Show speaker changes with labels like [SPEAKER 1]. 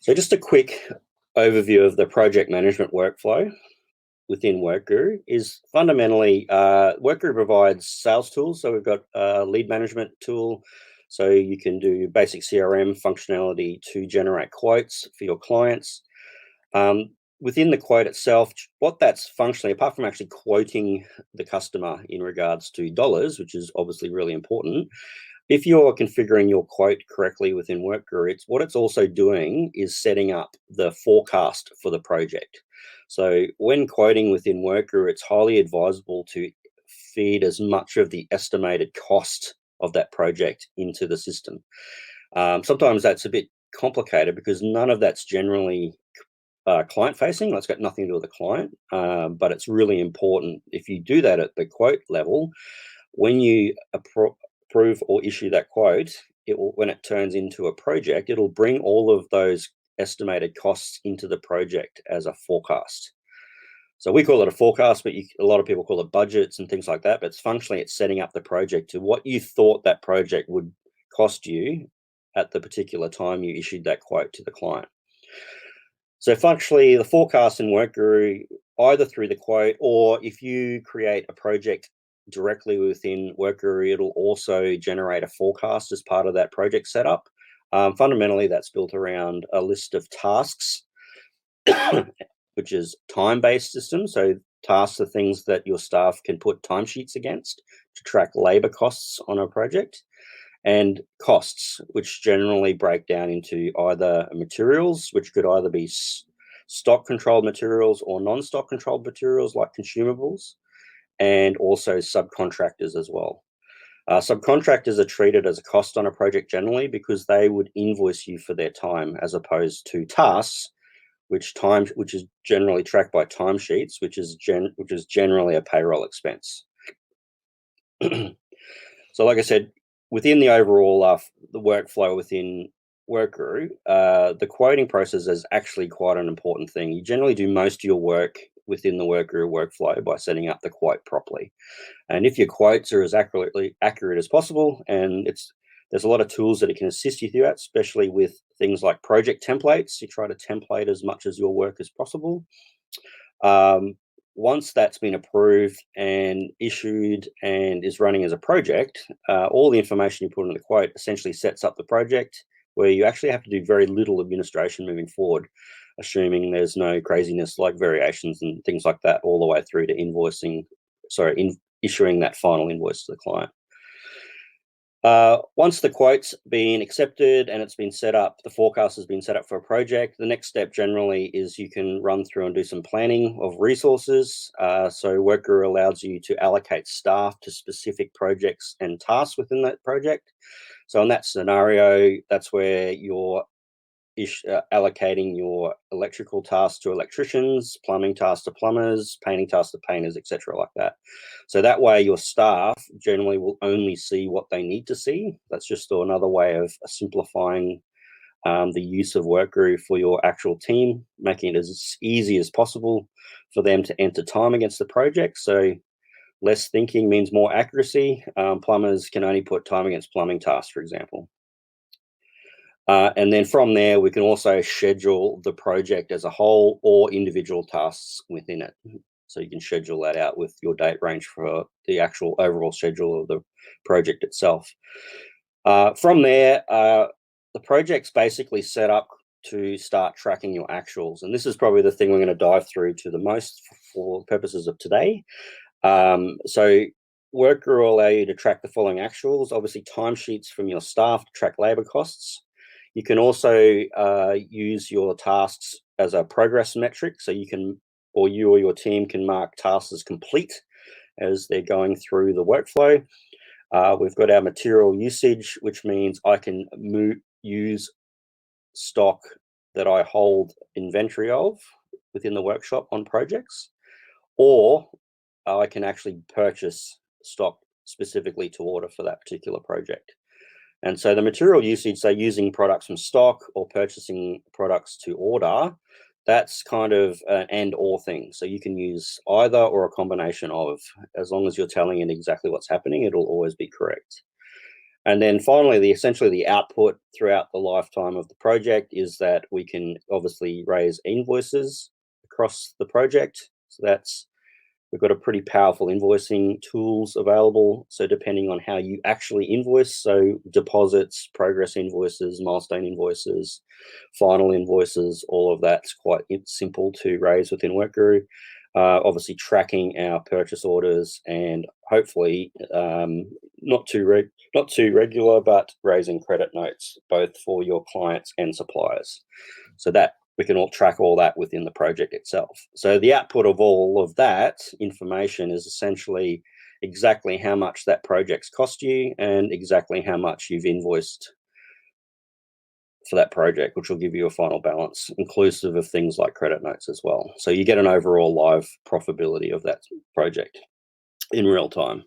[SPEAKER 1] So just a quick overview of the project management workflow within WorkGuru is fundamentally WorkGuru provides sales tools. So we've got a lead management tool, so you can do basic CRM functionality to generate quotes for your clients. Within the quote itself, what that's functionally, apart from actually quoting the customer in regards to dollars, which is obviously really important, if you're configuring your quote correctly within WorkGuru, what it's also doing is setting up the forecast for the project. So when quoting within WorkGuru, it's highly advisable to feed as much of the estimated cost of that project into the system. Sometimes that's a bit complicated because none of that's generally client facing. That's got nothing to do with the client, but it's really important if you do that at the quote level. When you approve or issue that quote, when it turns into a project, it'll bring all of those estimated costs into the project as a forecast. So we call it a forecast, but a lot of people call it budgets and things like that. But it's setting up the project to what you thought that project would cost you at the particular time you issued that quote to the client. So functionally, the forecast in WorkGuru, either through the quote or if you create a project directly within WorkGuru, it'll also generate a forecast as part of that project setup. Fundamentally, that's built around a list of tasks, which is time-based system. So tasks are things that your staff can put timesheets against to track labor costs on a project, and costs, which generally break down into either materials, which could either be stock controlled materials or non-stock controlled materials like consumables, and also subcontractors as well. Subcontractors are treated as a cost on a project generally because they would invoice you for their time as opposed to tasks, which is generally tracked by timesheets, which is generally a payroll expense. So like I said, within the overall the workflow within WorkGuru, the quoting process is actually quite an important thing. You generally do most of your work within the WorkGuru workflow by setting up the quote properly. And if your quotes are as accurate as possible, and there's a lot of tools that it can assist you through that, especially with things like project templates. You try to template as much as your work as possible. Once that's been approved and issued and is running as a project, all the information you put in the quote essentially sets up the project where you actually have to do very little administration moving forward, assuming there's no craziness like variations and things like that all the way through to issuing that final invoice to the client. Once the quote's been accepted and it's been set up, the forecast has been set up for a project, the next step generally is you can run through and do some planning of resources. So WorkGuru allows you to allocate staff to specific projects and tasks within that project. So in that scenario, that's where you're allocating your electrical tasks to electricians, plumbing tasks to plumbers, painting tasks to painters, etc., like that. So that way your staff generally will only see what they need to see. That's just another way of simplifying the use of WorkGuru for your actual team, making it as easy as possible for them to enter time against the project. So less thinking means more accuracy. Plumbers can only put time against plumbing tasks, for example. And then from there, we can also schedule the project as a whole or individual tasks within it. So you can schedule that out with your date range for the actual overall schedule of the project itself. From there, the project's basically set up to start tracking your actuals. And this is probably the thing we're going to dive through to the most for purposes of today. So WorkGuru will allow you to track the following actuals, obviously timesheets from your staff to track labor costs. You can also use your tasks as a progress metric, so you or your team can mark tasks as complete as they're going through the workflow. We've got our material usage, which means I can use stock that I hold inventory of within the workshop on projects, or I can actually purchase stock specifically to order for that particular project. And so the material usage, so using products from stock or purchasing products to order, that's kind of an and or thing. So you can use either or a combination of, as long as you're telling it exactly what's happening, it'll always be correct. And then finally, essentially the output throughout the lifetime of the project is that we can obviously raise invoices across the project. So we've got a pretty powerful invoicing tools available. So depending on how you actually invoice, so deposits, progress invoices, milestone invoices, final invoices, all of that's quite simple to raise within WorkGuru. Obviously tracking our purchase orders and hopefully not too regular, but raising credit notes both for your clients and suppliers. So that we can all track all that within the project itself. So the output of all of that information is essentially exactly how much that project's cost you and exactly how much you've invoiced for that project, which will give you a final balance, inclusive of things like credit notes as well. So you get an overall live profitability of that project in real time.